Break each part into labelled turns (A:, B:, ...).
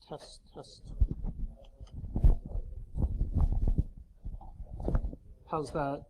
A: Test, test. How's that?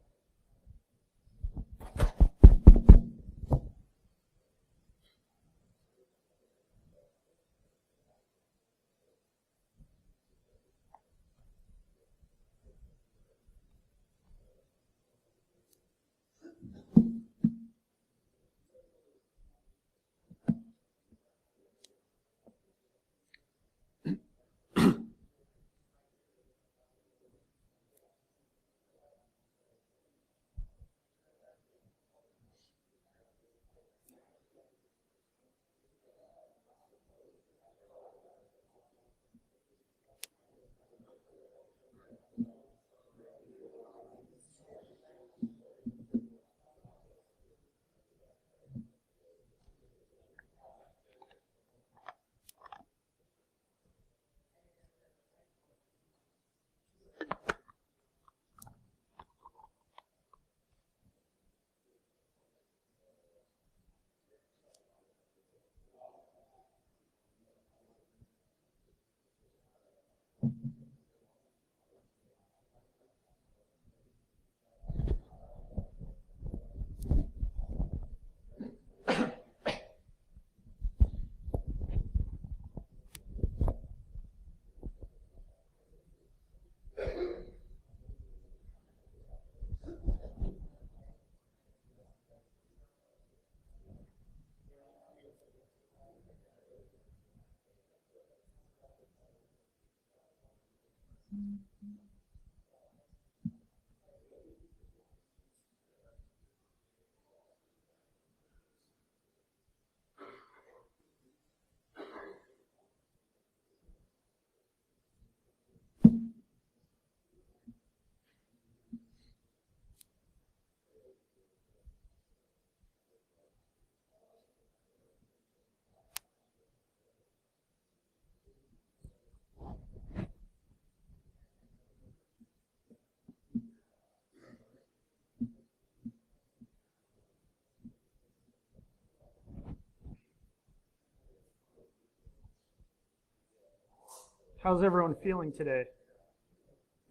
A: How's everyone feeling today?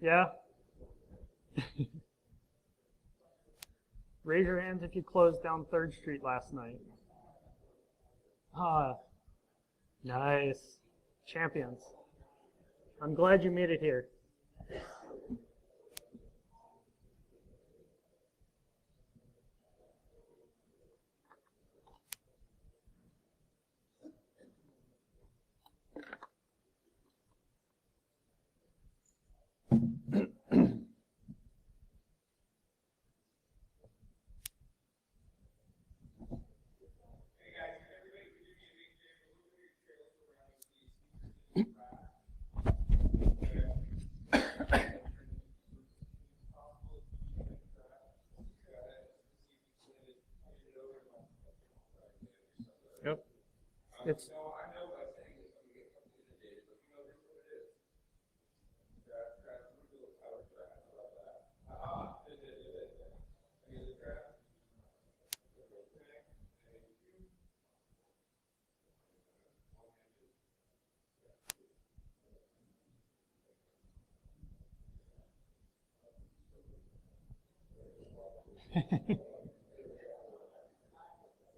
A: Yeah? Raise your hands if you closed down 3rd Street last night. Ah, nice. Champions. I'm glad you made it here. Yep. It's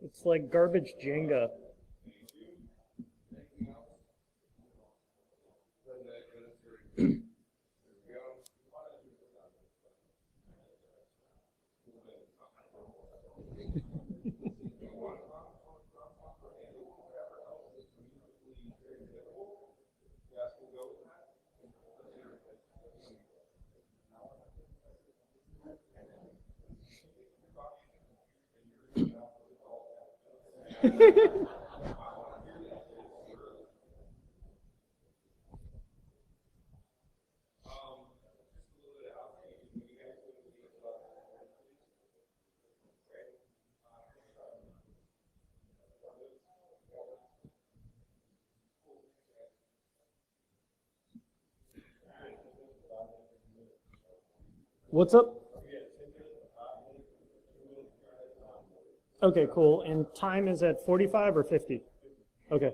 A: it's like garbage Jenga. What's up? Okay, cool. And time is at 45 or 50? Okay.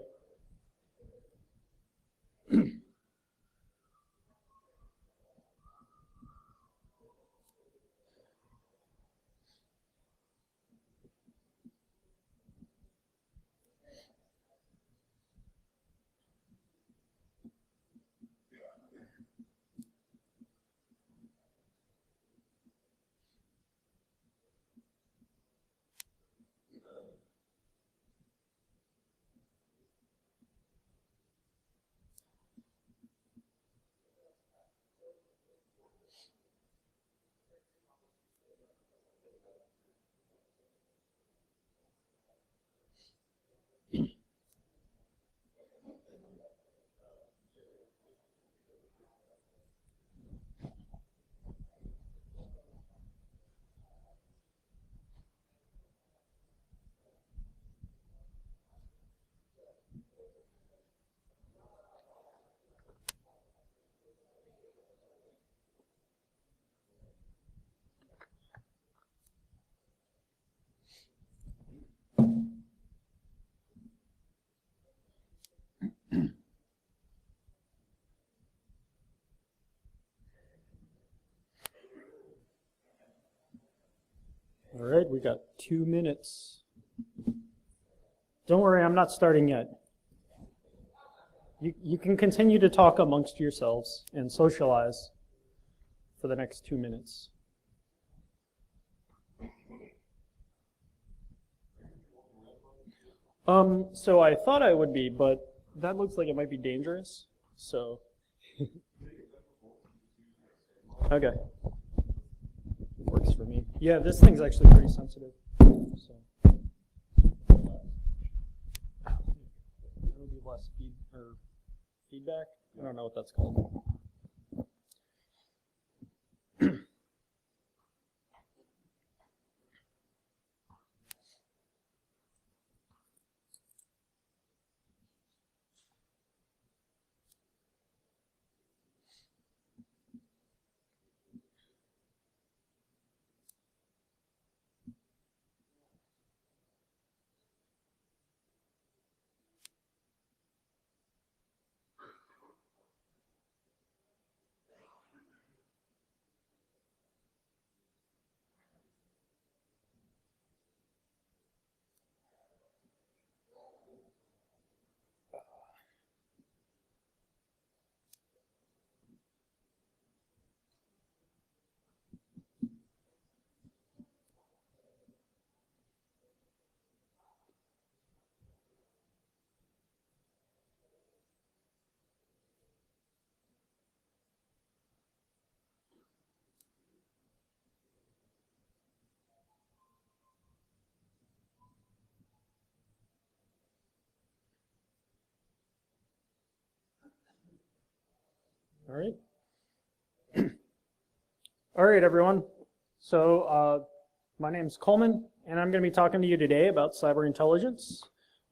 A: we got 2 minutes. Don't worry, I'm not starting yet. You can continue to talk amongst yourselves and socialize for the next 2 minutes. So I thought I would be, but that looks like it might be dangerous, so. Okay. Works for me. Yeah, this thing's actually pretty sensitive. So. There'll be less feedback. I don't know what that's called. All right. All right, everyone. So my name's Coleman, and I'm going to be talking to you today about cyber intelligence.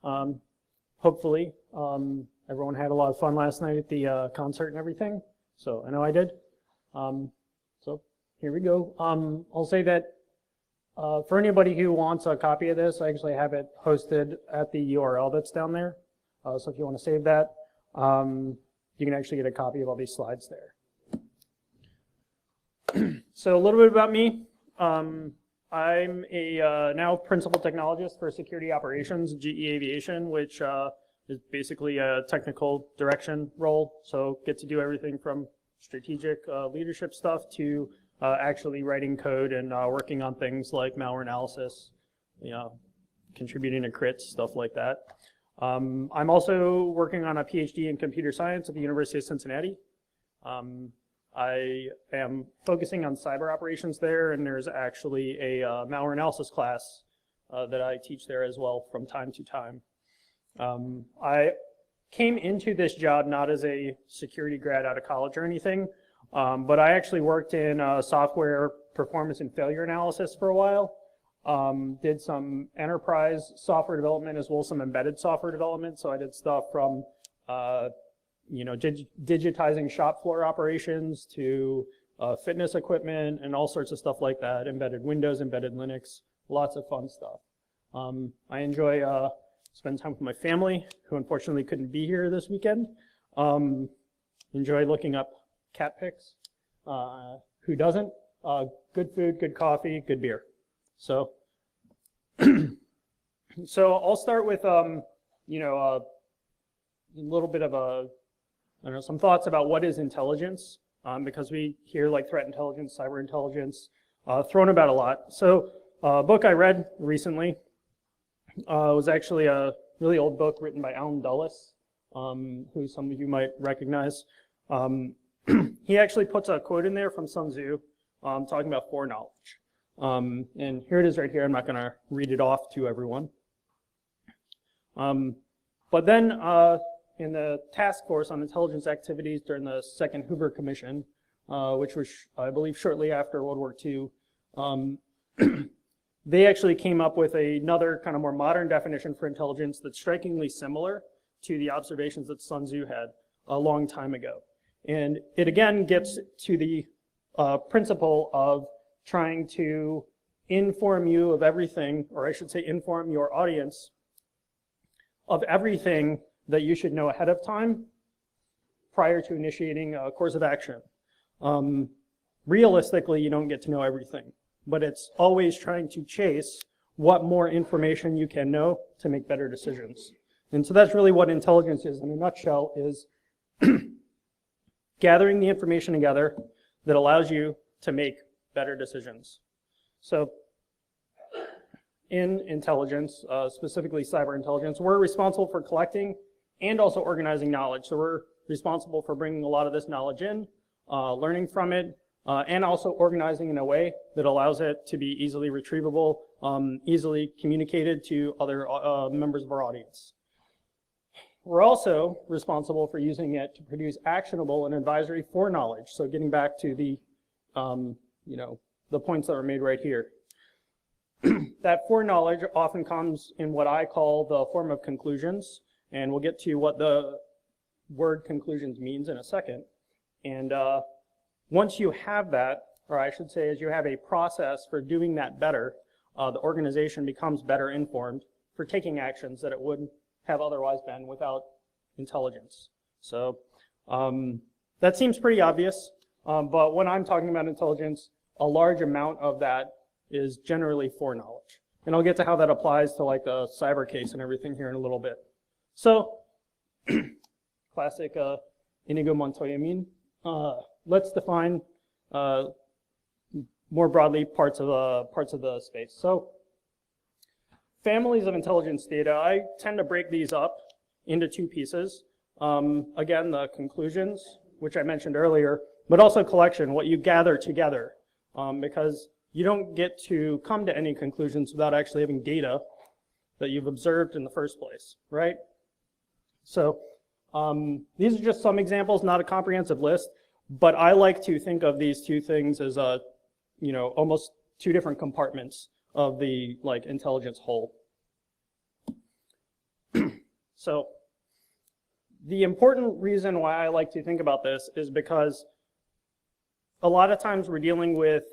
A: Hopefully, everyone had a lot of fun last night at the concert and everything. So I know I did. So here we go. I'll say that for anybody who wants a copy of this, I actually have it hosted at the URL that's down there. So if you want to save that, you can actually get a copy of all these slides there. So a little bit about me. I'm a now principal technologist for security operations, GE Aviation, which is basically a technical direction role. So get to do everything from strategic leadership stuff to actually writing code and working on things like malware analysis, contributing to crits, stuff like that. I'm also working on a PhD in computer science at the University of Cincinnati. I am focusing on cyber operations there, and there's actually a malware analysis class that I teach there as well from time to time. I came into this job not as a security grad out of college or anything, but I actually worked in software performance and failure analysis for a while. Did some enterprise software development as well as some embedded software development. So I did stuff from digitizing shop floor operations to fitness equipment and all sorts of stuff like that. Embedded Windows, embedded Linux, lots of fun stuff. I enjoy spending time with my family, who unfortunately couldn't be here this weekend. Enjoy looking up cat pics. Who doesn't? Good food, good coffee, good beer. So, I'll start with a little bit of some thoughts about what is intelligence, because we hear like threat intelligence, cyber intelligence, thrown about a lot. So, a book I read recently was actually a really old book written by Alan Dulles, who some of you might recognize. He actually puts a quote in there from Sun Tzu talking about foreknowledge. And here it is right here. I'm not going to read it off to everyone. But then in the task force on intelligence activities during the second Hoover Commission, which was, I believe, shortly after World War II, they actually came up with another kind of more modern definition for intelligence that's strikingly similar to the observations that Sun Tzu had a long time ago. And it again gets to the principle of trying to inform you of everything, or I should say inform your audience of everything that you should know ahead of time prior to initiating a course of action. Realistically, you don't get to know everything. but it's always trying to chase what more information you can know to make better decisions. And so that's really what intelligence is in a nutshell, is gathering the information together that allows you to make better decisions. So in intelligence, specifically cyber intelligence, we're responsible for collecting and also organizing knowledge. So we're responsible for bringing a lot of this knowledge in, learning from it, and also organizing in a way that allows it to be easily retrievable, easily communicated to other members of our audience. We're also responsible for using it to produce actionable and advisory foreknowledge. So getting back to the, the points that were made right here. That foreknowledge often comes in what I call the form of conclusions, and we'll get to what the word conclusions means in a second. And once you have that, or I should say, as you have a process for doing that better, the organization becomes better informed for taking actions that it would have otherwise been without intelligence. So that seems pretty obvious, but when I'm talking about intelligence, a large amount of that is generally foreknowledge. And I'll get to how that applies to like the cyber case and everything here in a little bit. So, classic Inigo Montoya mean. Let's define more broadly parts of the space. So, families of intelligence data, I tend to break these up into two pieces. Again, the conclusions, which I mentioned earlier, but also collection, what you gather together, because you don't get to come to any conclusions without actually having data that you've observed in the first place, right? So these are just some examples, not a comprehensive list, but I like to think of these two things as almost two different compartments of the intelligence whole. So the important reason why I like to think about this is because a lot of times we're dealing with,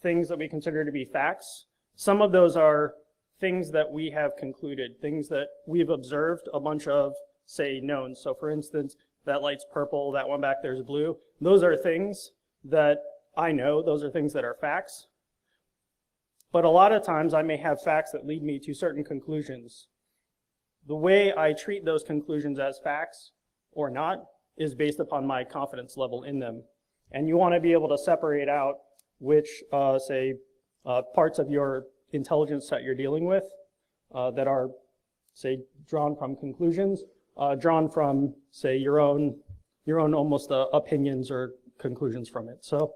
A: things that we consider to be facts. Some of those are things that we have concluded, things that we've observed a bunch of, say, knowns. So for instance, that light's purple, that one back there is blue. Those are things that I know, those are things that are facts. But a lot of times I may have facts that lead me to certain conclusions. The way I treat those conclusions as facts or not is based upon my confidence level in them. And you want to be able to separate out which, parts of your intelligence that you're dealing with that are, say, drawn from conclusions, drawn from, say, your own almost opinions or conclusions from it. So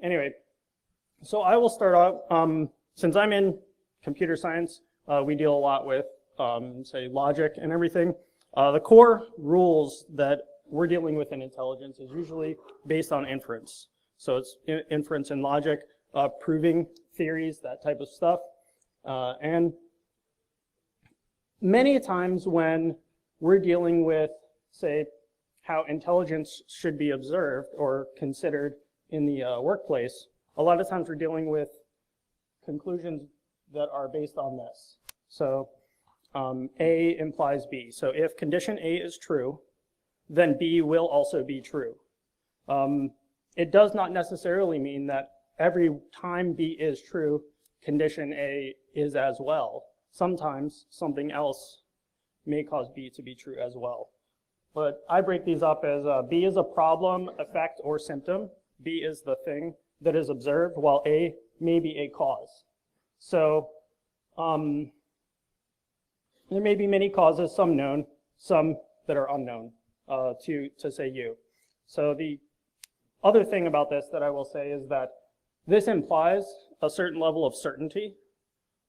A: anyway, so I will start out, since I'm in computer science, we deal a lot with, say, logic and everything. The core rules that we're dealing with in intelligence is usually based on inference. So it's inference and logic, proving theories, that type of stuff. And many times when we're dealing with, say, how intelligence should be observed or considered in the workplace, a lot of times we're dealing with conclusions that are based on this. So A implies B. So if condition A is true, then B will also be true. It does not necessarily mean that every time B is true, condition A is as well. Sometimes something else may cause B to be true as well. But I break these up as B is a problem, effect, or symptom. B is the thing that is observed, while A may be a cause. So there may be many causes, some known, some that are unknown to say U. So the other thing about this that I will say is that this implies a certain level of certainty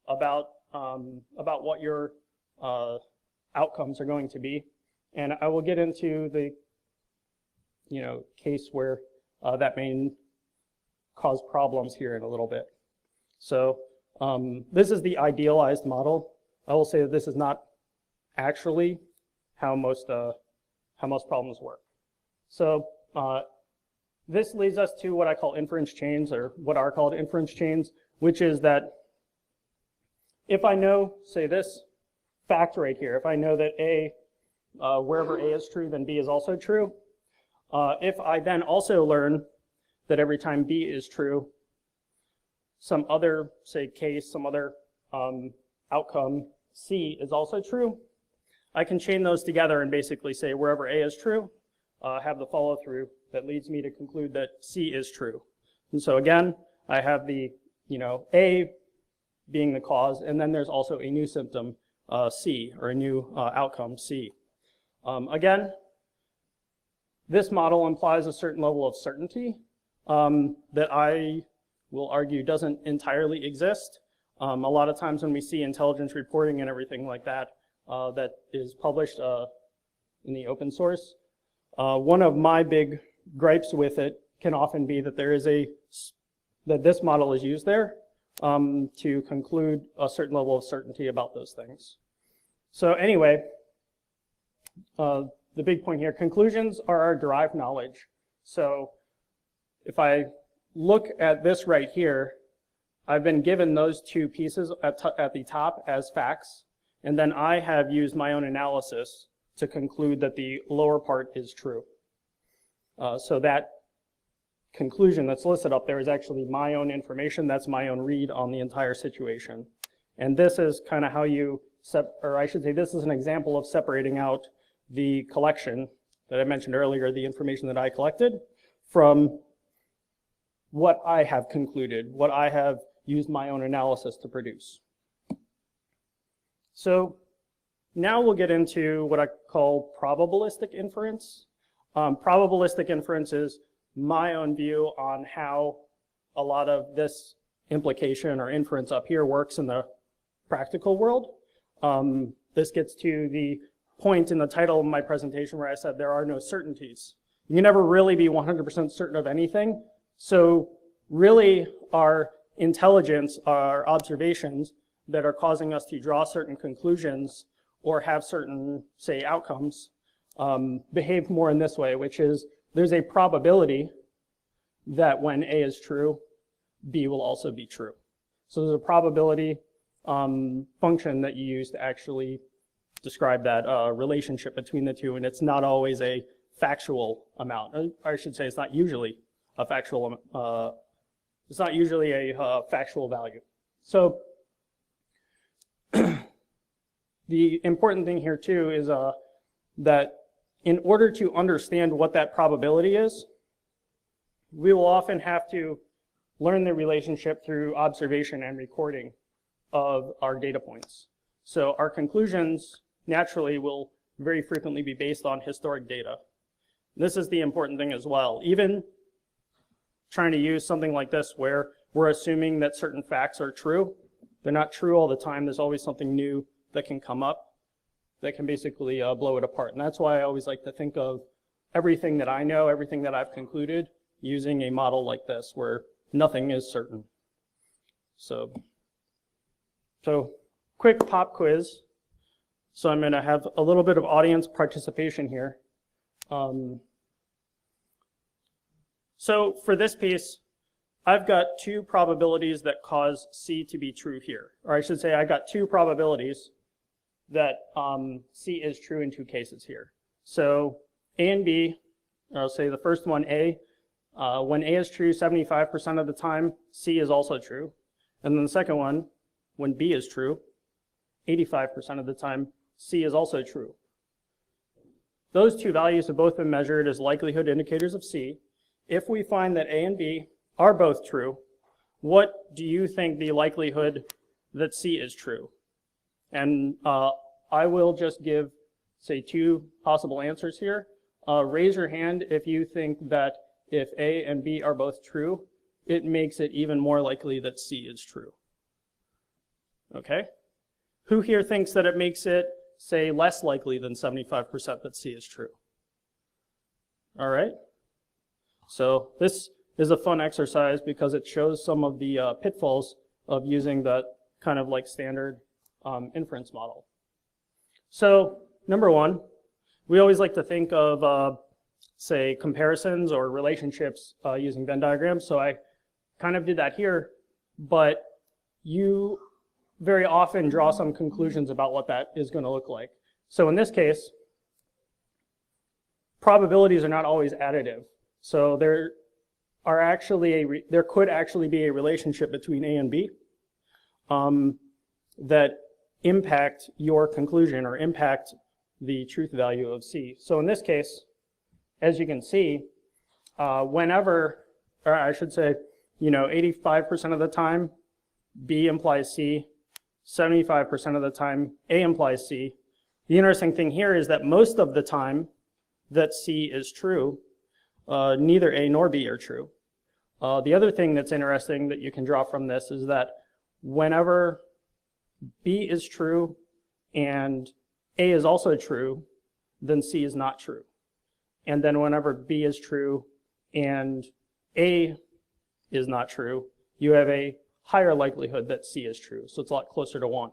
A: about what your outcomes are going to be. And I will get into the case where that may cause problems here in a little bit. So this is the idealized model. I will say that this is not actually how most problems work. So this leads us to what I call inference chains, or what are called inference chains, which is that if I know, say, this fact right here, if I know that A, wherever A is true, then B is also true. If I then also learn that every time B is true, some other, say, case, some other outcome, C is also true, I can chain those together and basically say wherever A is true, have the follow through that leads me to conclude that C is true. And so again, I have the, A being the cause, and then there's also a new symptom, C, or a new outcome, C. Again, this model implies a certain level of certainty that I will argue doesn't entirely exist. A lot of times when we see intelligence reporting and everything like that, that is published in the open source, one of my big gripes with it can often be that that this model is used there to conclude a certain level of certainty about those things. So anyway, the big point here, conclusions are our derived knowledge. So if I look at this right here, I've been given those two pieces at the top as facts, and then I have used my own analysis to conclude that the lower part is true. So that conclusion that's listed up there is actually my own information. That's my own read on the entire situation. And this is kind of how you, or I should say this is an example of separating out the collection that I mentioned earlier, the information that I collected, from what I have concluded, what I have used my own analysis to produce. So now we'll get into what I call probabilistic inference. Probabilistic inference is my own view on how a lot of this implication or inference up here works in the practical world. This gets to the point in the title of my presentation where I said there are no certainties. You can never really be 100% certain of anything. So really our intelligence, our observations that are causing us to draw certain conclusions or have certain, say, outcomes, behave more in this way, which is there's a probability that when A is true, B will also be true. So there's a probability function that you use to actually describe that relationship between the two, and it's not always a factual amount. I should say it's not usually a factual, it's not usually a factual value. So the important thing here too is that in order to understand what that probability is, we will often have to learn the relationship through observation and recording of our data points. So our conclusions naturally will very frequently be based on historic data. This is the important thing as well. Even trying to use something like this where we're assuming that certain facts are true, they're not true all the time. There's always something new that can come up that can basically blow it apart. And that's why I always like to think of everything that I know, everything that I've concluded, using a model like this where nothing is certain. So quick pop quiz. So I'm going to have a little bit of audience participation here. So for this piece, I've got two probabilities that cause C to be true here. Or I should say I got two probabilities that C is true in two cases here. So A and B, I'll say the first one, A, when A is true 75% of the time, C is also true. And then the second one, when B is true, 85% of the time, C is also true. Those two values have both been measured as likelihood indicators of C. If we find that A and B are both true, what do you think the likelihood that C is true? And I will just give, say, two possible answers here. Raise your hand if you think that if A and B are both true, it makes it even more likely that C is true. Okay? Who here thinks that it makes it, say, less likely than 75% that C is true? All right? So this is a fun exercise because it shows some of the pitfalls of using that kind of like standard inference model. So number one, we always like to think of, say, comparisons or relationships using Venn diagrams. So I kind of did that here, but you very often draw some conclusions about what that is going to look like. So in this case, probabilities are not always additive. So they're are actually there could actually be a relationship between A and B that impact your conclusion or impact the truth value of C. So in this case, as you can see, whenever, or I should say, 85% of the time, B implies C, 75% of the time, A implies C. The interesting thing here is that most of the time that C is true, neither A nor B are true. The other thing that's interesting that you can draw from this is that whenever B is true and A is also true, then C is not true. And then whenever B is true and A is not true, you have a higher likelihood that C is true. So it's a lot closer to 1.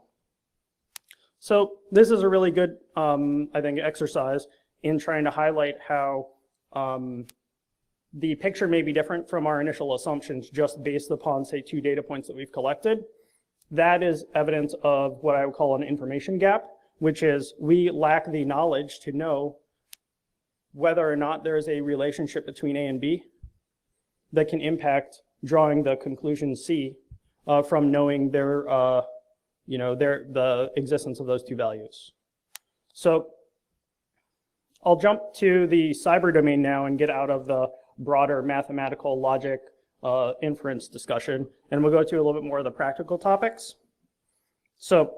A: So this is a really good, I think, exercise in trying to highlight how the picture may be different from our initial assumptions just based upon, say, 2 data points that we've collected. That is evidence of what I would call an information gap, which is we lack the knowledge to know whether or not there is a relationship between A and B that can impact drawing the conclusion C from knowing the existence of those 2 values. So I'll jump to the cyber domain now and get out of the broader mathematical logic inference discussion, and we'll go to a little bit more of the practical topics. So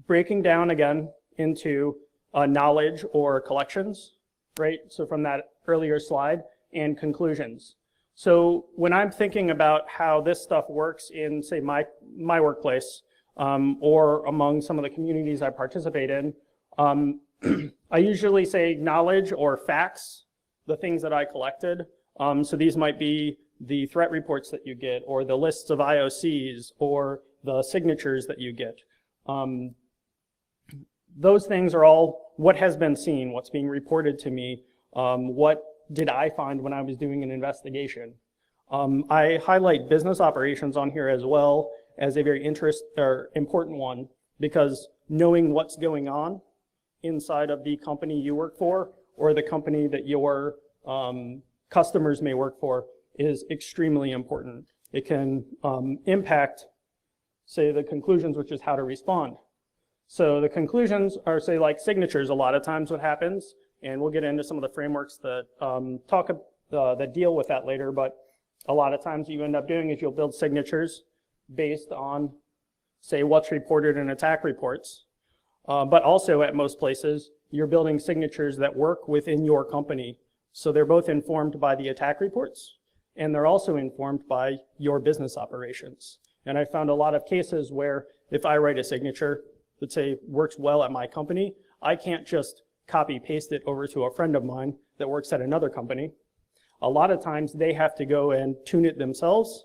A: breaking down again into knowledge or collections, right? So from that earlier slide, and conclusions. So when I'm thinking about how this stuff works in, say, my workplace or among some of the communities I participate in, I usually say knowledge or facts, the things that I collected. So these might be the threat reports that you get, or the lists of IOCs, or the signatures that you get. Those things are all what has been seen, what's being reported to me, what did I find when I was doing an investigation. I highlight business operations on here as well as a very important one, because knowing what's going on inside of the company you work for or the company that your customers may work for is extremely important. It can impact, say, the conclusions, which is how to respond. So the conclusions are, say, like signatures. A lot of times what happens, and we'll get into some of the frameworks that that deal with that later, but a lot of times what you end up doing is you'll build signatures based on, say, what's reported in attack reports. But also at most places, you're building signatures that work within your company. So they're both informed by the attack reports, and they're also informed by your business operations. And I found a lot of cases where if I write a signature that, say, works well at my company, I can't just copy paste it over to a friend of mine that works at another company. A lot of times they have to go and tune it themselves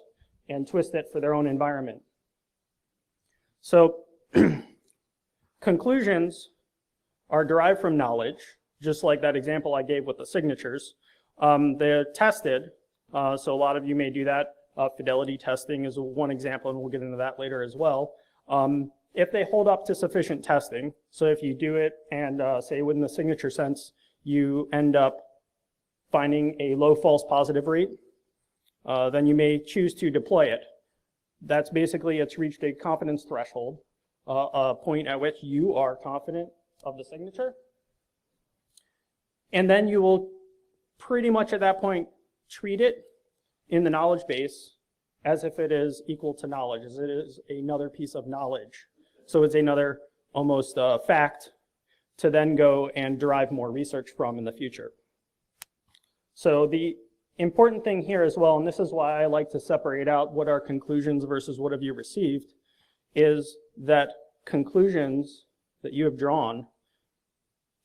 A: and twist it for their own environment. So conclusions are derived from knowledge, just like that example I gave with the signatures. They're tested, so a lot of you may do that. Fidelity testing is one example, and we'll get into that later as well. If they hold up to sufficient testing, so if you do it and say within the signature sense, you end up finding a low false positive rate, then you may choose to deploy it. That's basically, it's reached a confidence threshold, a point at which you are confident of the signature. And then you will pretty much at that point treat it in the knowledge base as if it is equal to knowledge, as it is another piece of knowledge. So it's another almost fact to then go and derive more research from in the future. So the important thing here as well, and this is why I like to separate out what are conclusions versus what have you received, is that conclusions that you have drawn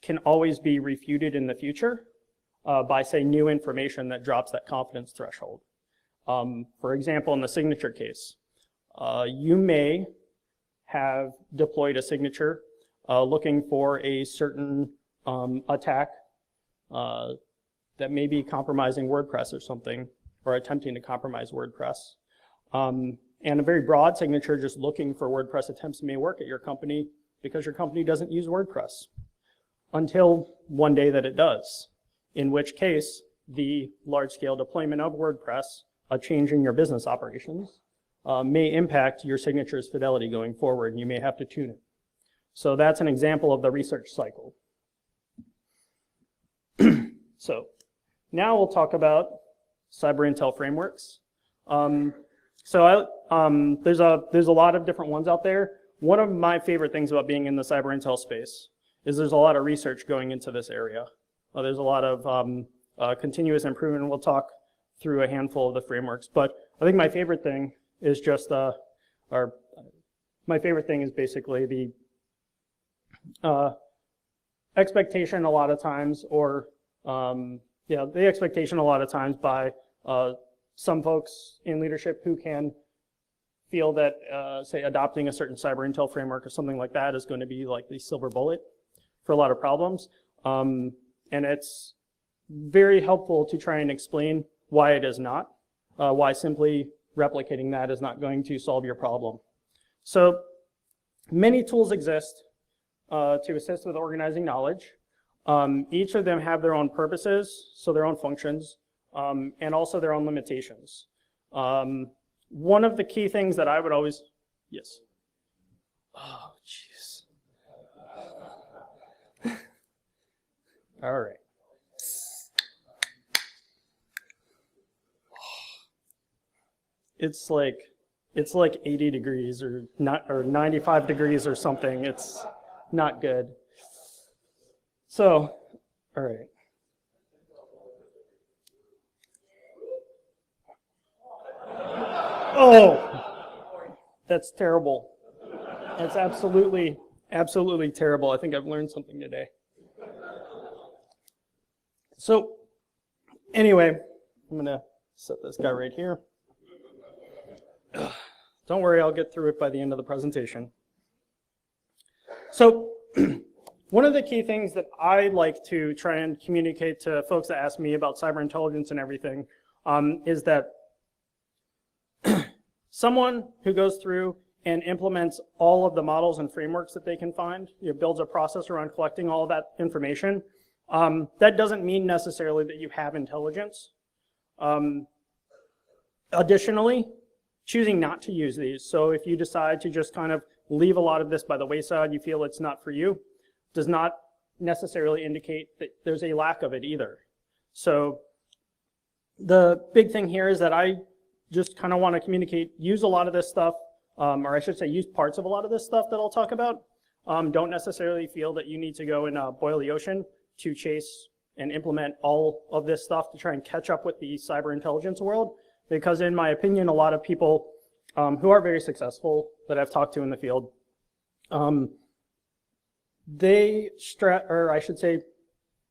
A: can always be refuted in the future by, say, new information that drops that confidence threshold. For example, in the signature case, you may have deployed a signature looking for a certain attack that may be compromising WordPress or something, or attempting to compromise WordPress. And a very broad signature just looking for WordPress attempts may work at your company because your company doesn't use WordPress until one day that it does, in which case the large-scale deployment of WordPress, a change in your business operations, may impact your signature's fidelity going forward, and you may have to tune it. So that's an example of the research cycle. So now we'll talk about cyber intel frameworks. There's a lot of different ones out there. One of my favorite things about being in the cyber intel space is there's a lot of research going into this area. There's a lot of continuous improvement. We'll talk through a handful of the frameworks, but I think my favorite thing is just my favorite thing is basically the expectation a lot of times, or the expectation a lot of times by some folks in leadership who can feel that, say, adopting a certain cyber intel framework or something like that is going to be like the silver bullet for a lot of problems. And it's very helpful to try and explain why it is not, why simply replicating that is not going to solve your problem. So many tools exist to assist with organizing knowledge. Each of them have their own purposes, so their own functions, and also their own limitations. One of the key things that I would always, yes. Oh, jeez. All right. It's like 80 degrees or 95 degrees or something. It's not good. So, all right. Oh, that's terrible. That's absolutely terrible. I think I've learned something today. So, anyway, I'm gonna set this guy right here. Don't worry, I'll get through it by the end of the presentation. So, one of the key things that I like to try and communicate to folks that ask me about cyber intelligence and everything is that someone who goes through and implements all of the models and frameworks that they can find, builds a process around collecting all of that information, that doesn't mean necessarily that you have intelligence. Additionally, choosing not to use these. So if you decide to just kind of leave a lot of this by the wayside, you feel it's not for you, does not necessarily indicate that there's a lack of it either. So the big thing here is that I just kind of want to communicate, use a lot of this stuff, or I should say use parts of a lot of this stuff that I'll talk about. Don't necessarily feel that you need to go and boil the ocean to chase and implement all of this stuff to try and catch up with the cyber intelligence world. Because in my opinion, a lot of people who are very successful that I've talked to in the field,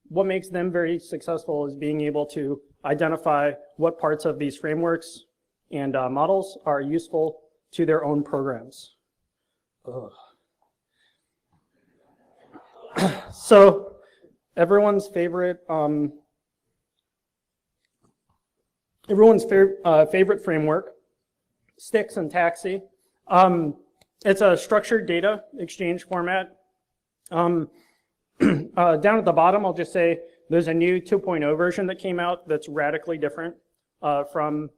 A: what makes them very successful is being able to identify what parts of these frameworks and models are useful to their own programs. So everyone's favorite favorite framework, Styx and Taxi. It's a structured data exchange format. Down at the bottom, I'll just say there's a new 2.0 version that came out that's radically different from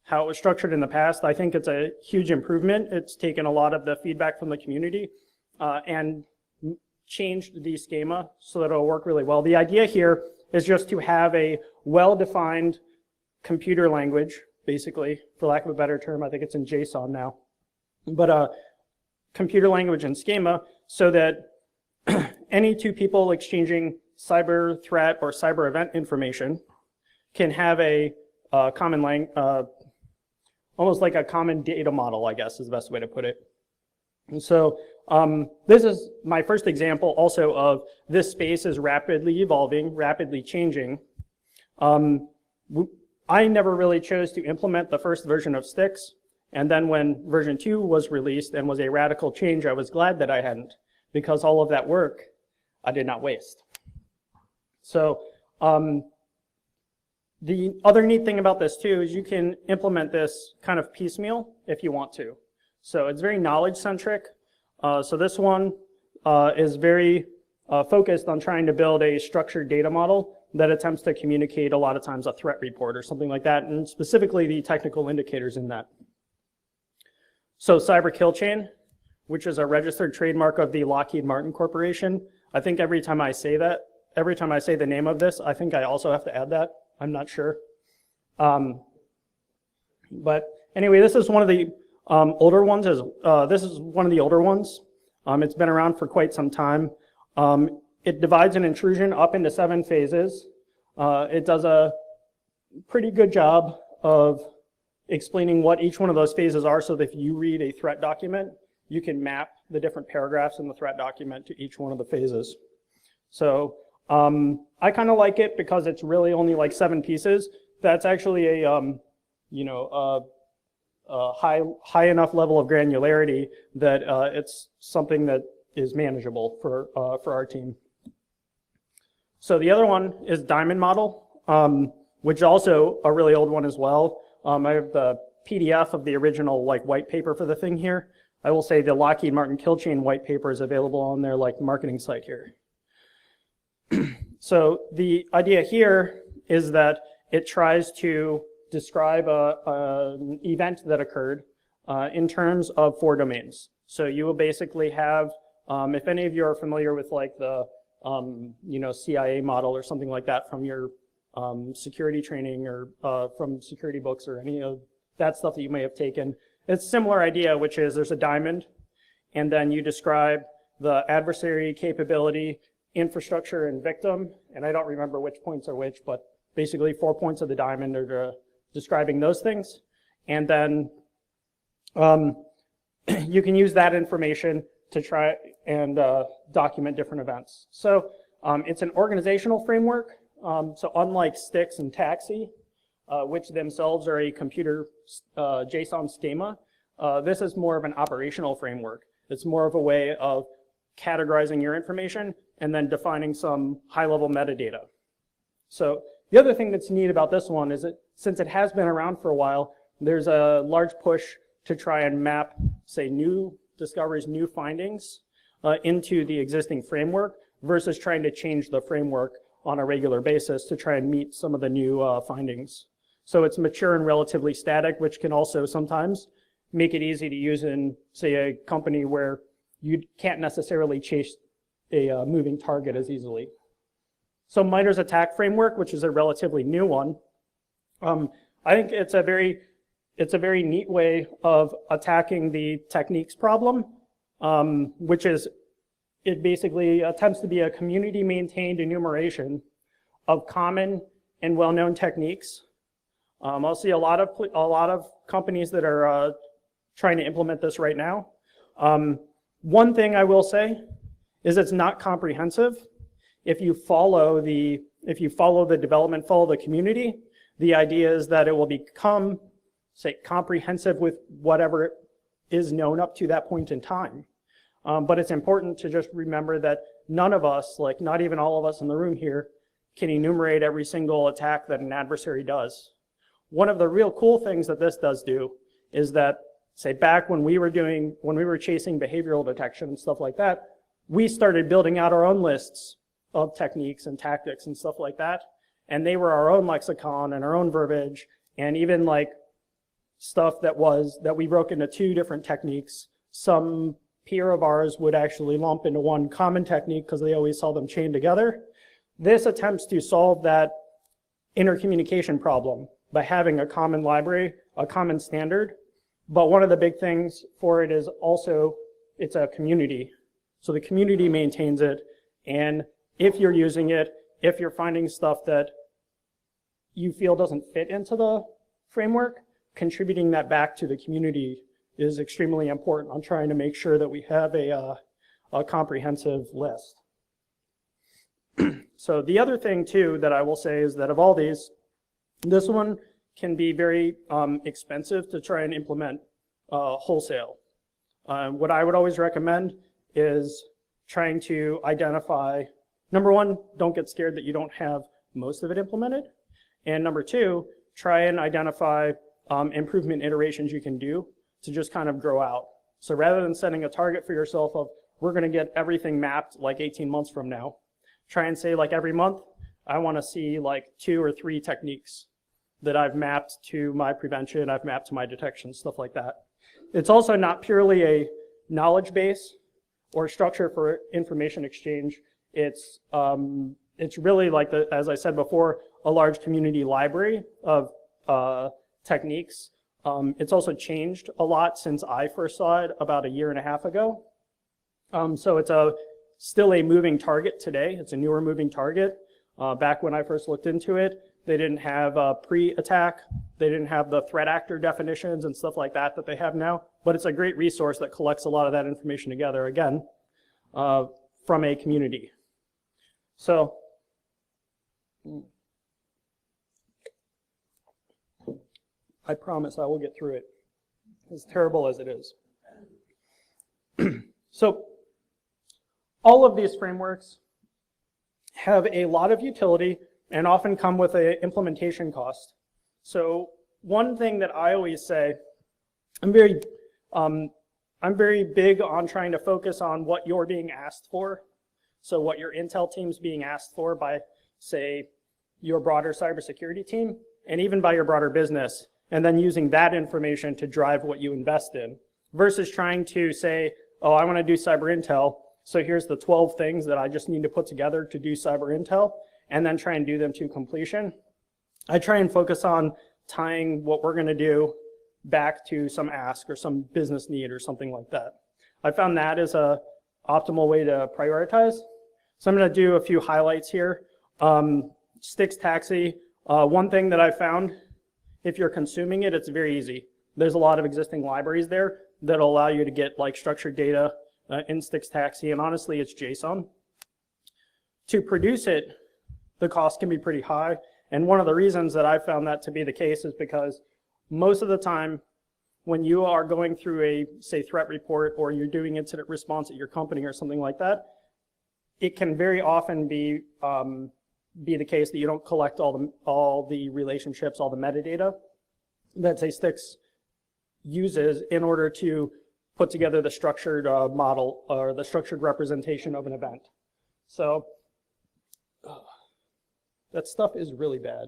A: how it was structured in the past. I think it's a huge improvement. It's taken a lot of the feedback from the community and changed the schema so that it'll work really well. The idea here is just to have a well-defined computer language, basically, for lack of a better term. I think it's in JSON now. But computer language and schema so that any two people exchanging cyber threat or cyber event information can have a common language, almost like a common data model, I guess is the best way to put it. And so this is my first example also of this space is rapidly evolving, rapidly changing. I never really chose to implement the first version of Styx, and then when version 2 was released and was a radical change, I was glad that I hadn't, because all of that work I did not waste. So the other neat thing about this too is you can implement this kind of piecemeal if you want to. So it's very knowledge centric. So this one is very focused on trying to build a structured data model that attempts to communicate a lot of times a threat report or something like that, and specifically the technical indicators in that. So cyber kill chain, which is a registered trademark of the Lockheed Martin Corporation. I think every time I say the name of this, I think I also have to add that. I'm not sure. But anyway, this is one of the older ones. This is one of the older ones. It's been around for quite some time. It divides an intrusion up into 7 phases. It does a pretty good job of explaining what each one of those phases are, so that if you read a threat document, you can map the different paragraphs in the threat document to each one of the phases. So I kind of like it because it's really only like 7 pieces. That's actually a high enough level of granularity that it's something that is manageable for our team. So the other one is Diamond Model, which is also a really old one as well. I have the PDF of the original white paper for the thing here. I will say the Lockheed Martin kill chain white paper is available on their marketing site here. So the idea here is that it tries to describe an event that occurred in terms of 4 domains. So you will basically have, if any of you are familiar with the CIA model or something like that from your security training or from security books or any of that stuff that you may have taken, it's a similar idea, which is there's a diamond, and then you describe the adversary, capability, infrastructure, and victim. And I don't remember which points are which, but basically 4 points of the diamond are describing those things. And then you can use that information to try and document different events. So it's an organizational framework. So unlike Styx and Taxi, which themselves are a computer JSON schema, this is more of an operational framework. It's more of a way of categorizing your information and then defining some high-level metadata. So the other thing that's neat about this one is that since it has been around for a while, there's a large push to try and map, say, new discoveries, new findings into the existing framework versus trying to change the framework on a regular basis to try and meet some of the new findings. So it's mature and relatively static, which can also sometimes make it easy to use in, say, a company where you can't necessarily chase a moving target as easily. So MITRE's attack framework, which is a relatively new one, I think it's a very neat way of attacking the techniques problem, which is it basically attempts to be a community-maintained enumeration of common and well-known techniques. I'll see a lot of companies that are trying to implement this right now. One thing I will say is it's not comprehensive. If you follow the development, follow the community, the idea is that it will become, say, comprehensive with whatever is known up to that point in time. But it's important to just remember that none of us, not even all of us in the room here, can enumerate every single attack that an adversary does. One of the real cool things that this does do is that, say, back when we were chasing behavioral detection and stuff like that, we started building out our own lists of techniques and tactics and stuff like that. And they were our own lexicon and our own verbiage, and even stuff that we broke into 2 different techniques. Some peer of ours would actually lump into one common technique because they always saw them chained together. This attempts to solve that intercommunication problem by having a common library, a common standard. But one of the big things for it is also it's a community. So the community maintains it, and if you're using it, if you're finding stuff that you feel doesn't fit into the framework, contributing that back to the community is extremely important on trying to make sure that we have a comprehensive list. So the other thing too that I will say is that of all these, this one can be very expensive to try and implement wholesale. What I would always recommend is trying to identify, number one, don't get scared that you don't have most of it implemented. And number 2, try and identify improvement iterations you can do to just kind of grow out. So rather than setting a target for yourself of, we're going to get everything mapped 18 months from now, try and say every month, I want to see like 2 or 3 techniques that I've mapped to my prevention, I've mapped to my detection, stuff like that. It's also not purely a knowledge base or structure for information exchange. It's really like, as I said before, a large community library of techniques. It's also changed a lot since I first saw it about 1.5 years ago. So it's still a moving target today. It's a newer moving target. Back when I first looked into it, they didn't have pre-attack. They didn't have the threat actor definitions and stuff like that they have now. But it's a great resource that collects a lot of that information together, again, from a community. So I promise I will get through it, as terrible as it is. So all of these frameworks have a lot of utility and often come with an implementation cost. So one thing that I always say, I'm very big on trying to focus on what you're being asked for. So what your Intel team's being asked for by, say, your broader cybersecurity team, and even by your broader business, and then using that information to drive what you invest in, versus trying to say, oh, I want to do cyber intel, so here's the 12 things that I just need to put together to do cyber intel, and then try and do them to completion. I try and focus on tying what we're going to do back to some ask or some business need or something like that. I found that is a optimal way to prioritize. So I'm going to do a few highlights here. Styx Taxi, one thing that I found, if you're consuming it, it's very easy. There's a lot of existing libraries there that'll allow you to get like structured data in Styx Taxi, and honestly, it's JSON. To produce it, the cost can be pretty high, and one of the reasons that I found that to be the case is because most of the time, when you are going through a, say, threat report, or you're doing incident response at your company or something like that, it can very often be the case that you don't collect all the relationships, all the metadata that, say, Styx uses in order to put together the structured model or the structured representation of an event. So that stuff is really bad,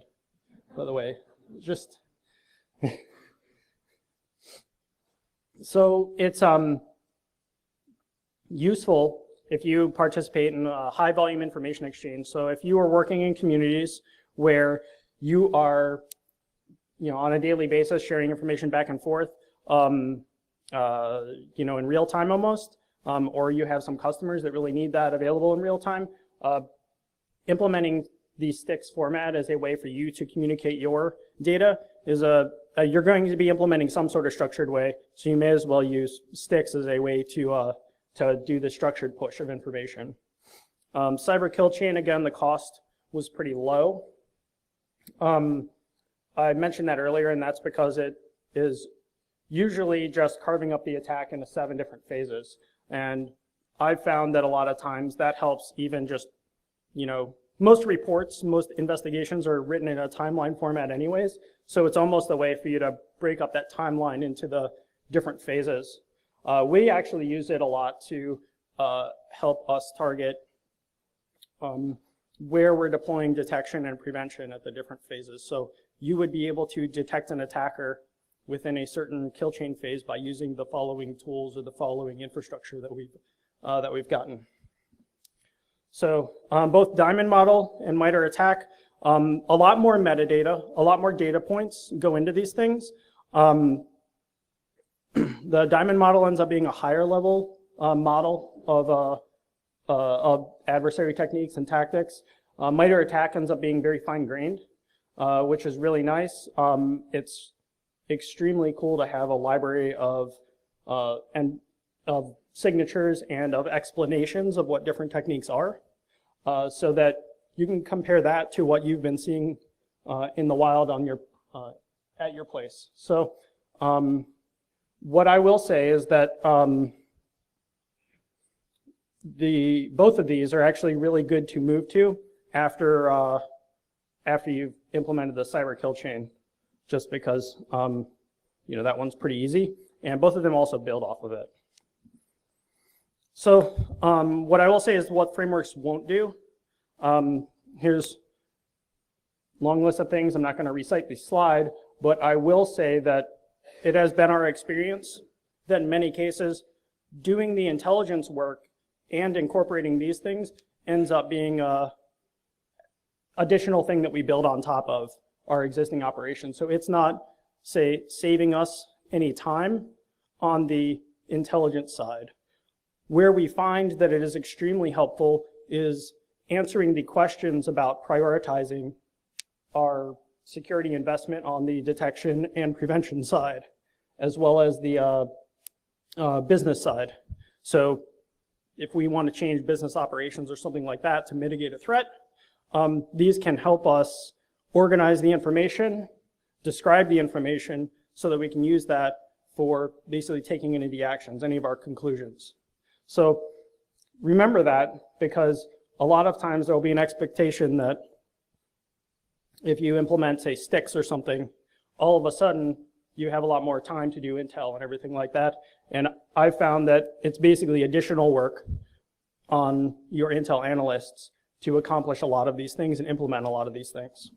A: by the way. Just so it's useful if you participate in a high volume information exchange. So if you are working in communities where you are, on a daily basis sharing information back and forth, in real time almost, or you have some customers that really need that available in real time, implementing the Styx format as a way for you to communicate your data is you're going to be implementing some sort of structured way, so you may as well use Styx as a way to do the structured push of information. Cyber kill chain, again, the cost was pretty low. I mentioned that earlier, and that's because it is usually just carving up the attack into 7 different phases. And I've found that a lot of times that helps even just, most reports, most investigations are written in a timeline format anyways, so it's almost a way for you to break up that timeline into the different phases. We actually use it a lot to help us target where we're deploying detection and prevention at the different phases. So you would be able to detect an attacker within a certain kill chain phase by using the following tools or the following infrastructure that we've gotten. So both Diamond Model and MITRE ATT&CK, a lot more metadata, a lot more data points go into these things. The Diamond Model ends up being a higher level model of adversary techniques and tactics. MITRE ATT&CK ends up being very fine-grained, which is really nice. It's extremely cool to have a library of signatures and of explanations of what different techniques are, so that you can compare that to what you've been seeing in the wild on your at your place. So what I will say is that both of these are actually really good to move to after you've implemented the cyber kill chain, just because that one's pretty easy, and both of them also build off of it. So what I will say is what frameworks won't do. Here's long list of things. I'm not going to recite the slide, but I will say that it has been our experience that in many cases, doing the intelligence work and incorporating these things ends up being an additional thing that we build on top of our existing operations. So it's not, say, saving us any time on the intelligence side. Where we find that it is extremely helpful is answering the questions about prioritizing our security investment on the detection and prevention side, as well as the business side. So if we want to change business operations or something like that to mitigate a threat, these can help us organize the information, describe the information, so that we can use that for basically taking any of the actions, any of our conclusions. So remember that, because a lot of times there will be an expectation that if you implement, say, sticks or something, all of a sudden you have a lot more time to do intel and everything like that. And I found that it's basically additional work on your intel analysts to accomplish a lot of these things and implement a lot of these things.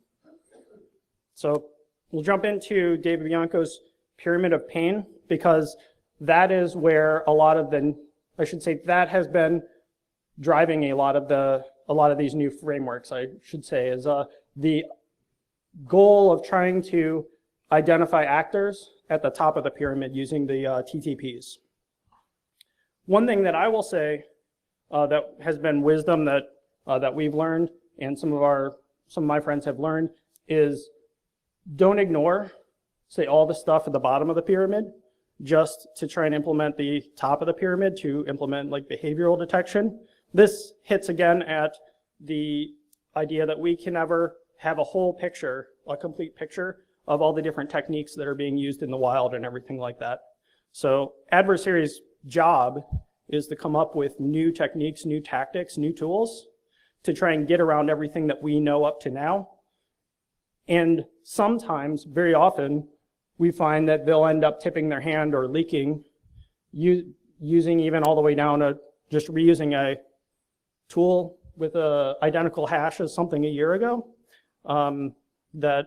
A: So we'll jump into David Bianco's pyramid of pain, because that is where a lot of the, I should say, that has been driving a lot of these new frameworks, I should say, is the goal of trying to identify actors at the top of the pyramid using the TTPs. One thing that I will say that has been wisdom that we've learned, and some of my friends have learned, is don't ignore, say, all the stuff at the bottom of the pyramid just to try and implement the top of the pyramid to implement like behavioral detection. This hits again at the idea that we can never have a whole picture, a complete picture of all the different techniques that are being used in the wild and everything like that. So adversaries' job is to come up with new techniques, new tactics, new tools to try and get around everything that we know up to now. And sometimes, very often, we find that they'll end up tipping their hand or leaking, using even all the way down to just reusing a tool with an identical hash as something a year ago, that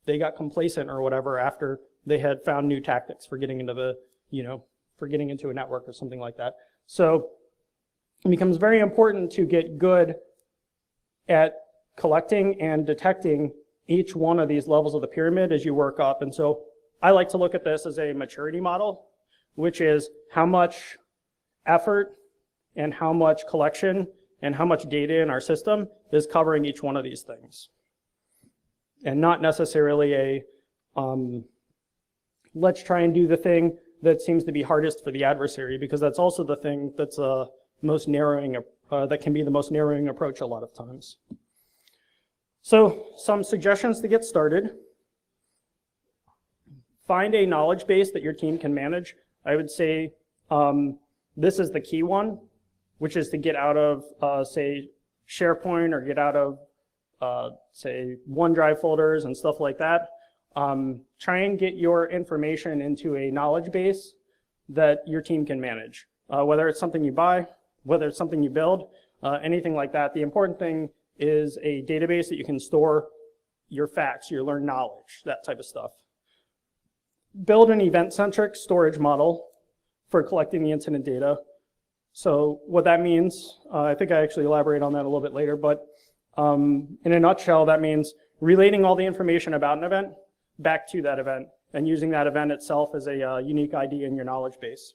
A: they got complacent or whatever after they had found new tactics for getting into the, for getting into a network or something like that. So it becomes very important to get good at collecting and detecting each one of these levels of the pyramid as you work up. And so I like to look at this as a maturity model, which is how much effort and how much collection and how much data in our system is covering each one of these things. And not necessarily a, let's try and do the thing that seems to be hardest for the adversary, because that's also the thing that's most narrowing, that can be the most narrowing approach a lot of times. So some suggestions to get started. Find a knowledge base that your team can manage. I would say this is the key one, which is to get out of, say, SharePoint, or get out of, say, OneDrive folders and stuff like that. Try and get your information into a knowledge base that your team can manage. Whether it's something you buy, whether it's something you build, anything like that. The important thing is a database that you can store your facts, your learned knowledge, that type of stuff. Build an event-centric storage model for collecting the incident data. So what that means, I think I actually elaborate on that a little bit later, but in a nutshell, that means relating all the information about an event back to that event and using that event itself as a unique ID in your knowledge base.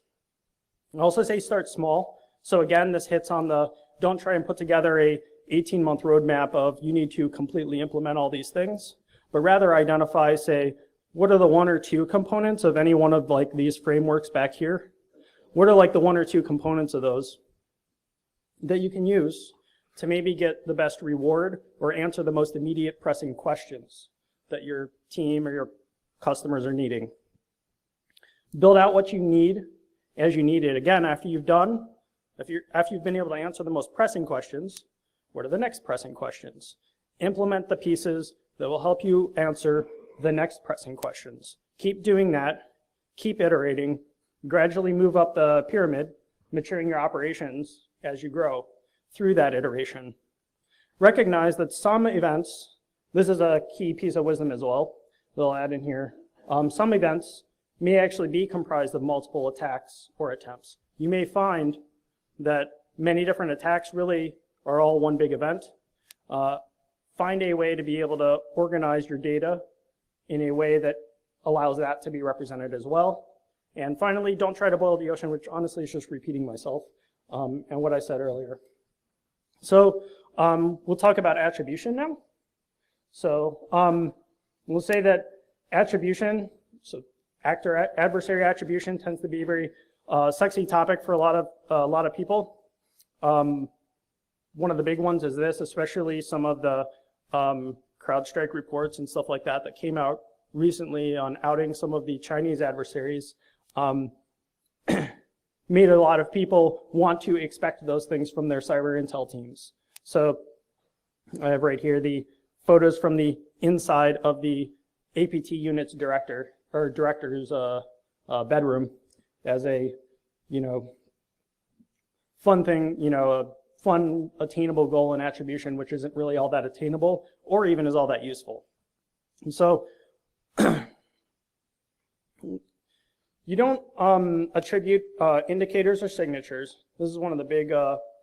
A: I also say start small. So again, this hits on the don't try and put together a 18-month roadmap of you need to completely implement all these things, but rather identify, say, what are the one or two components of any one of like these frameworks back here? What are like the one or two components of those that you can use to maybe get the best reward or answer the most immediate pressing questions that your team or your customers are needing. Build out what you need as you need it. Again, after you've been able to answer the most pressing questions, what are the next pressing questions? Implement the pieces that will help you answer the next pressing questions. Keep doing that, keep iterating, gradually move up the pyramid, maturing your operations as you grow through that iteration. Recognize that some events this is a key piece of wisdom as well that I'll add in here. Some events may actually be comprised of multiple attacks or attempts. You may find that many different attacks really are all one big event. Find a way to be able to organize your data in a way that allows that to be represented as well. And finally, don't try to boil the ocean, which honestly is just repeating myself and what I said earlier. So we'll talk about attribution now. So we'll say that attribution, so adversary attribution tends to be a very sexy topic for a lot of people. One of the big ones is this, especially some of the CrowdStrike reports and stuff like that that came out recently on outing some of the Chinese adversaries. Made a lot of people want to expect those things from their cyber intel teams. So I have right here the photos from the inside of the APT unit's director's bedroom as a, fun thing, a fun attainable goal in attribution, which isn't really all that attainable or even is all that useful. And so you don't attribute indicators or signatures. This is one of the big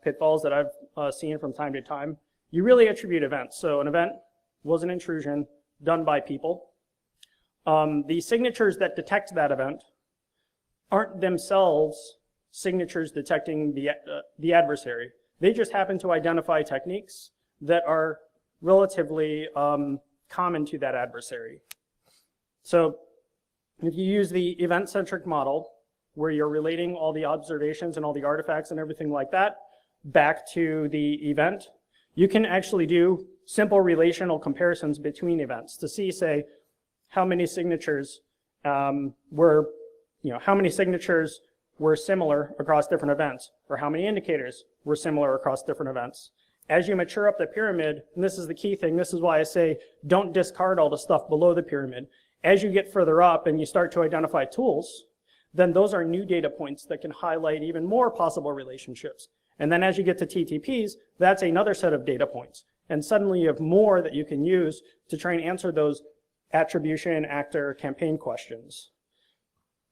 A: pitfalls that I've seen from time to time. You really attribute events. So an event was an intrusion done by people. The signatures that detect that event aren't themselves signatures detecting the adversary. They just happen to identify techniques that are relatively common to that adversary. So if you use the event-centric model, where you're relating all the observations and all the artifacts and everything like that back to the event, you can actually do simple relational comparisons between events to see, say, how many signatures were similar across different events, or how many indicators were similar across different events. As you mature up the pyramid, and this is the key thing, this is why I say don't discard all the stuff below the pyramid. As you get further up and you start to identify tools, then those are new data points that can highlight even more possible relationships. And then as you get to TTPs, that's another set of data points. And suddenly you have more that you can use to try and answer those attribution, actor, campaign questions.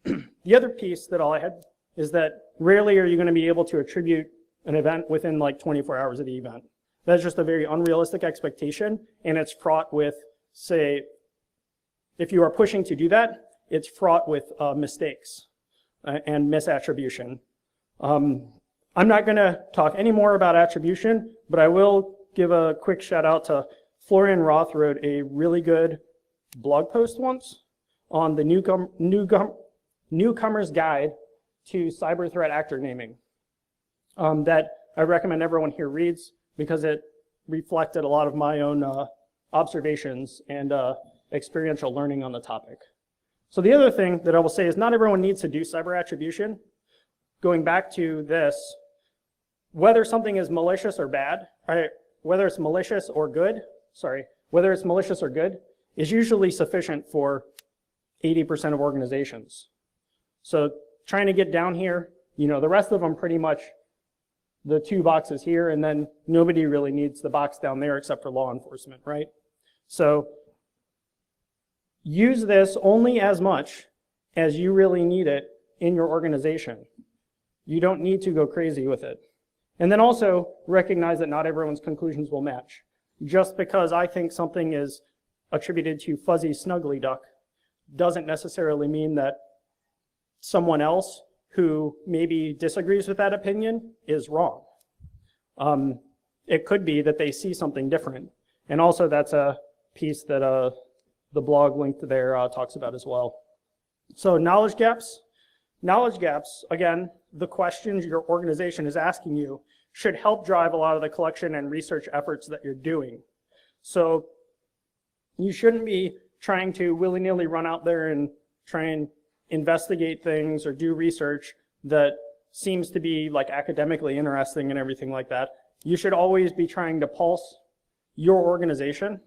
A: The other piece that I'll add is that rarely are you going to be able to attribute an event within like 24 hours of the event. That's just a very unrealistic expectation, and it's fraught with, say, if you are pushing to do that, it's fraught with mistakes and misattribution. I'm not going to talk any more about attribution, but I will give a quick shout out to Florian Roth wrote a really good blog post once on the Newcomer's Guide to Cyber Threat Actor Naming that I recommend everyone here reads because it reflected a lot of my own observations and experiential learning on the topic. So the other thing that I will say is not everyone needs to do cyber attribution. Going back to this, whether something is malicious or bad, whether it's malicious or good, is usually sufficient for 80% of organizations. So trying to get down here, the rest of them pretty much the two boxes here, and then nobody really needs the box down there except for law enforcement, right? So use this only as much as you really need it in your organization. You don't need to go crazy with it. And then also recognize that not everyone's conclusions will match. Just because I think something is attributed to Fuzzy Snuggly Duck doesn't necessarily mean that someone else who maybe disagrees with that opinion is wrong. It could be that they see something different. And also that's a piece that the blog linked there talks about as well. So knowledge gaps. Knowledge gaps, again, the questions your organization is asking you should help drive a lot of the collection and research efforts that you're doing. So you shouldn't be trying to willy-nilly run out there and try and investigate things or do research that seems to be like academically interesting and everything like that. You should always be trying to pulse your organization,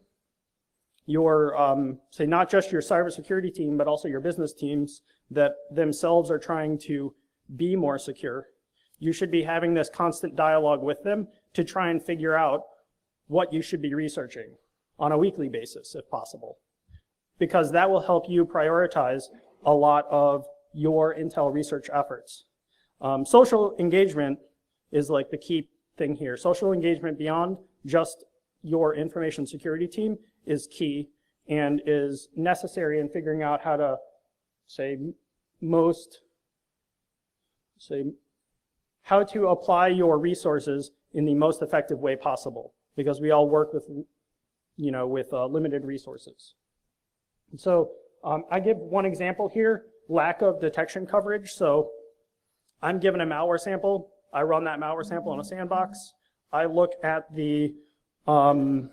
A: your, say not just your cybersecurity team, but also your business teams that themselves are trying to be more secure. You should be having this constant dialogue with them to try and figure out what you should be researching. on a weekly basis if possible, because that will help you prioritize a lot of your Intel research efforts. Social engagement is like the key thing here. Social engagement beyond just your information security team is key and is necessary in figuring out how to how to apply your resources in the most effective way possible, because we all work with limited resources. So I give one example here, lack of detection coverage. So I'm given a malware sample. I run that malware sample in a sandbox. I look at the PCAP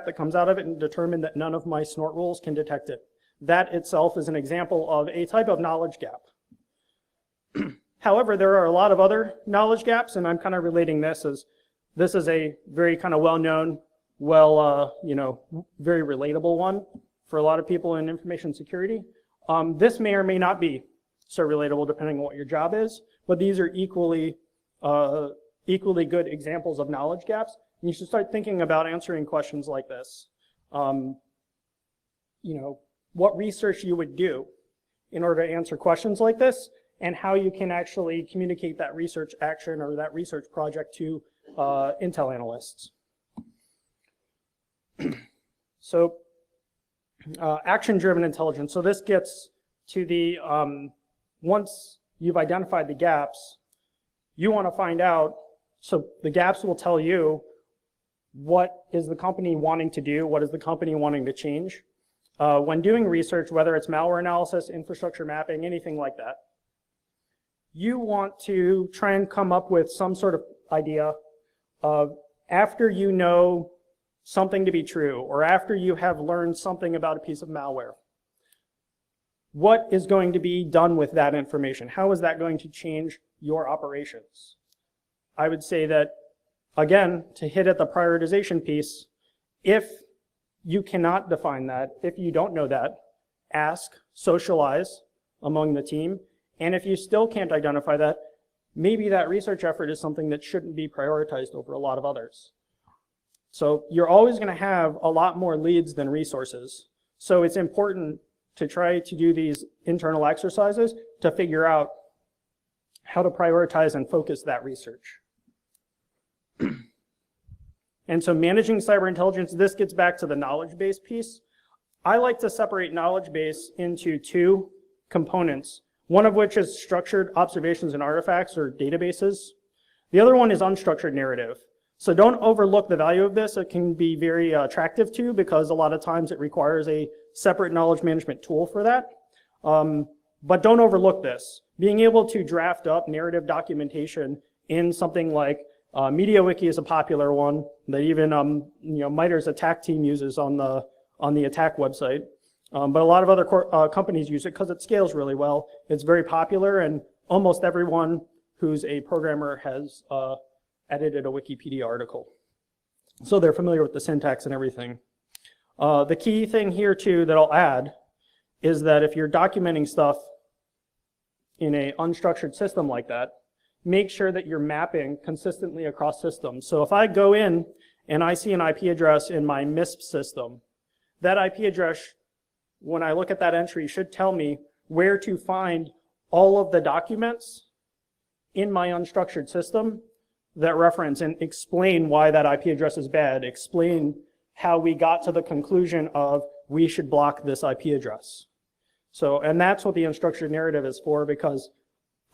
A: that comes out of it and determine that none of my snort rules can detect it. That itself is an example of a type of knowledge gap. However, there are a lot of other knowledge gaps, and I'm kind of relating this as this is a very kind of well-known, very relatable one for a lot of people in information security. This may or may not be so relatable depending on what your job is, but these are equally good examples of knowledge gaps. And you should start thinking about answering questions like this. What research you would do in order to answer questions like this, and how you can actually communicate that research action or that research project to Intel analysts. So action-driven intelligence. So this gets to the, once you've identified the gaps, you want to find out, so the gaps will tell you what is the company wanting to do, what is the company wanting to change. When doing research, whether it's malware analysis, infrastructure mapping, anything like that, you want to try and come up with some sort of idea of, after you know something to be true, or after you have learned something about a piece of malware, what is going to be done with that information? How is that going to change your operations? I would say that, again, to hit at the prioritization piece, if you cannot define that, if you don't know that, ask, socialize among the team. And if you still can't identify that, maybe that research effort is something that shouldn't be prioritized over a lot of others. So you're always going to have a lot more leads than resources. So it's important to try to do these internal exercises to figure out how to prioritize and focus that research. And so managing cyber intelligence, this gets back to the knowledge base piece. I like to separate knowledge base into two components, one of which is structured observations and artifacts or databases. The other one is unstructured narrative. So don't overlook the value of this. It can be very attractive to, because a lot of times it requires a separate knowledge management tool for that. But don't overlook this. Being able to draft up narrative documentation in something like MediaWiki is a popular one that even MITRE's attack team uses on the attack website. But a lot of other companies use it because it scales really well. It's very popular, and almost everyone who's a programmer has edited a Wikipedia article. So they're familiar with the syntax and everything. The key thing here too that I'll add is that if you're documenting stuff in an unstructured system like that, make sure that you're mapping consistently across systems. So if I go in and I see an IP address in my MISP system, that IP address, when I look at that entry, should tell me where to find all of the documents in my unstructured system that reference and explain why that IP address is bad, explain how we got to the conclusion of we should block this IP address. So, and that's what the unstructured narrative is for, because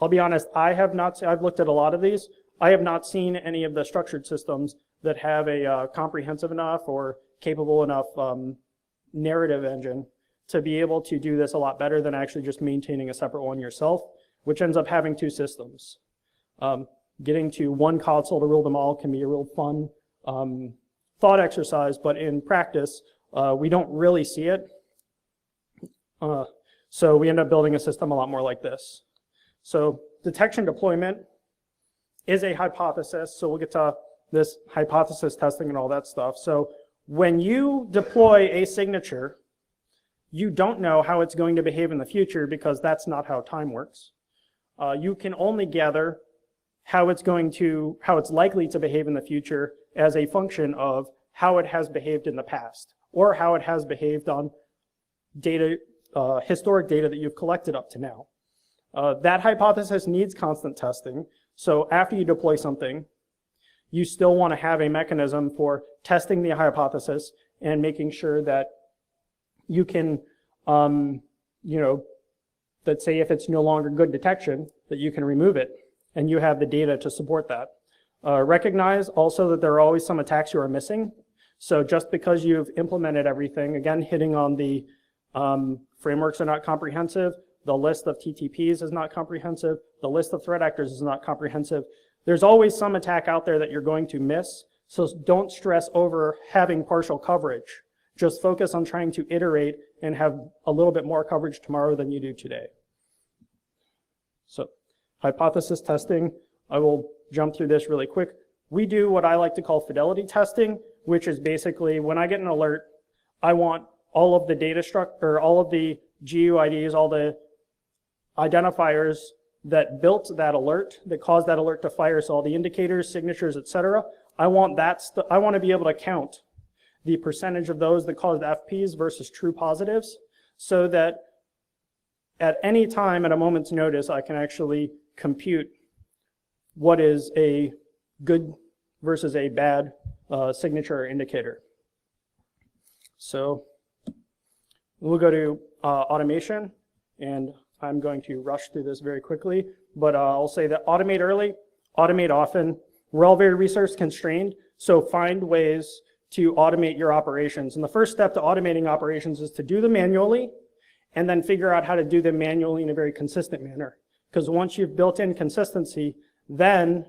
A: I'll be honest, I've looked at a lot of these. I have not seen any of the structured systems that have a comprehensive enough or capable enough narrative engine to be able to do this a lot better than actually just maintaining a separate one yourself, which ends up having two systems. Getting to one console to rule them all can be a real fun thought exercise, but in practice, we don't really see it. So we end up building a system a lot more like this. So detection deployment is a hypothesis, so we'll get to this hypothesis testing and all that stuff. So when you deploy a signature, you don't know how it's going to behave in the future, because that's not how time works. You can only gather how it's likely to behave in the future as a function of how it has behaved in the past, or how it has behaved on data, historic data that you've collected up to now. That hypothesis needs constant testing. So after you deploy something, you still want to have a mechanism for testing the hypothesis and making sure that you can, let's say if it's no longer good detection, that you can remove it, and you have the data to support that. Recognize also that there are always some attacks you are missing. So just because you've implemented everything, again, hitting on the frameworks are not comprehensive, the list of TTPs is not comprehensive, the list of threat actors is not comprehensive. There's always some attack out there that you're going to miss, so don't stress over having partial coverage. Just focus on trying to iterate and have a little bit more coverage tomorrow than you do today. So, hypothesis testing, I will jump through this really quick. We do what I like to call fidelity testing, which is basically when I get an alert, I want all of the data structure, all of the GUIDs, all the identifiers that built that alert, that caused that alert to fire, so all the indicators, signatures, etc. I want to be able to count the percentage of those that caused FPs versus true positives, so that at any time at a moment's notice, I can actually compute what is a good versus a bad signature or indicator. So we'll go to automation, and I'm going to rush through this very quickly, but I'll say that automate early, automate often. We're all very resource constrained, so find ways to automate your operations. And the first step to automating operations is to do them manually, and then figure out how to do them manually in a very consistent manner. Because once you've built in consistency, then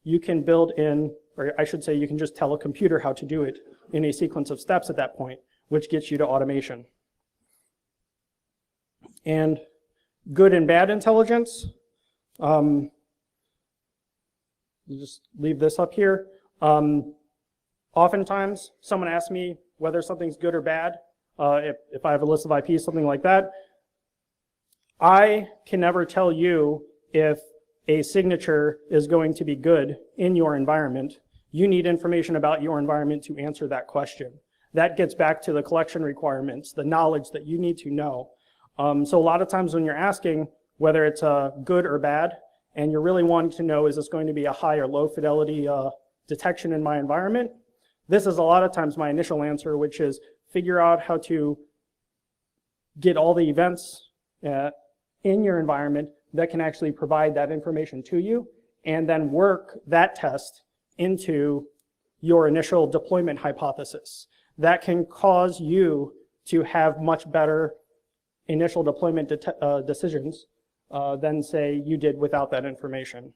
A: you can build in, or I should say you can just tell a computer how to do it in a sequence of steps at that point, which gets you to automation. And good and bad intelligence, just leave this up here. Oftentimes, someone asks me whether something's good or bad. If I have a list of IPs, something like that, I can never tell you if a signature is going to be good in your environment. You need information about your environment to answer that question. That gets back to the collection requirements, the knowledge that you need to know. So a lot of times when you're asking whether it's good or bad, and you're really wanting to know, is this going to be a high or low fidelity detection in my environment? This is a lot of times my initial answer, which is figure out how to get all the events in your environment that can actually provide that information to you, and then work that test into your initial deployment hypothesis. That can cause you to have much better initial deployment decisions than, say, you did without that information.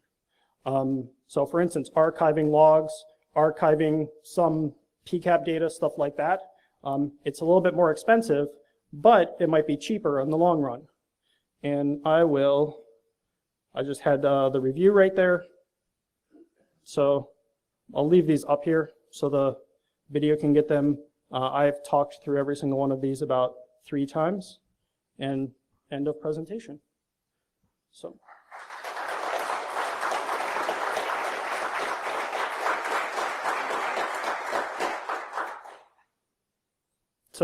A: So for instance, archiving logs, archiving some PCAP data, stuff like that. It's a little bit more expensive, but it might be cheaper in the long run. And I just had the review right there. So I'll leave these up here so the video can get them. I've talked through every single one of these about 3 times, and end of presentation. So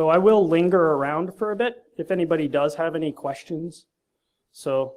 A: I will linger around for a bit if anybody does have any questions. So